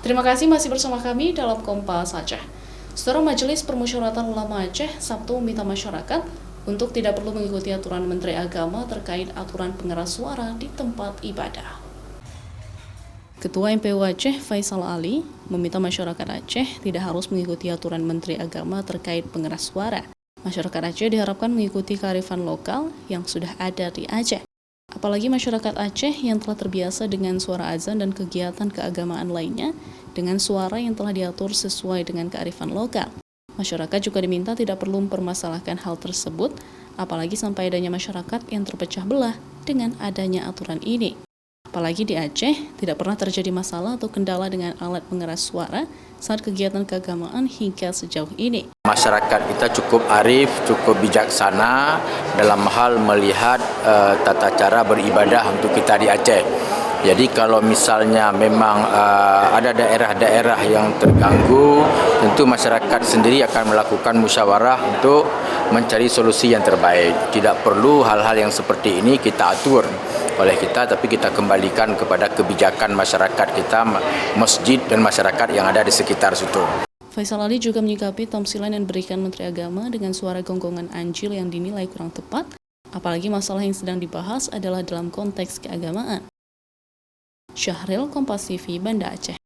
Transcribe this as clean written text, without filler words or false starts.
Terima kasih masih bersama kami dalam Kompas Aceh. Saudara, Majelis Permusyawaratan Ulama Aceh Sabtu meminta masyarakat untuk tidak perlu mengikuti aturan Menteri Agama terkait aturan pengeras suara di tempat ibadah. Ketua MPU Aceh Faisal Ali meminta masyarakat Aceh tidak harus mengikuti aturan Menteri Agama terkait pengeras suara. Masyarakat Aceh diharapkan mengikuti kearifan lokal yang sudah ada di Aceh. Apalagi masyarakat Aceh yang telah terbiasa dengan suara azan dan kegiatan keagamaan lainnya dengan suara yang telah diatur sesuai dengan kearifan lokal. Masyarakat juga diminta tidak perlu mempermasalahkan hal tersebut, apalagi sampai adanya masyarakat yang terpecah belah dengan adanya aturan ini. Apalagi di Aceh, tidak pernah terjadi masalah atau kendala dengan alat pengeras suara saat kegiatan keagamaan hingga sejauh ini. Masyarakat kita cukup arif, cukup bijaksana dalam hal melihat tata cara beribadah untuk kita di Aceh. Jadi kalau misalnya memang ada daerah-daerah yang terganggu, tentu masyarakat sendiri akan melakukan musyawarah untuk mencari solusi yang terbaik. Tidak perlu hal-hal yang seperti ini kita atur oleh kita, tapi kita kembalikan kepada kebijakan masyarakat kita, masjid dan masyarakat yang ada di sekitar situ. Faisal Ali juga menyikapi tamsilan yang diberikan Menteri Agama dengan suara gonggongan Anjil yang dinilai kurang tepat, apalagi masalah yang sedang dibahas adalah dalam konteks keagamaan. Syahril, Kompas TV, Banda Aceh.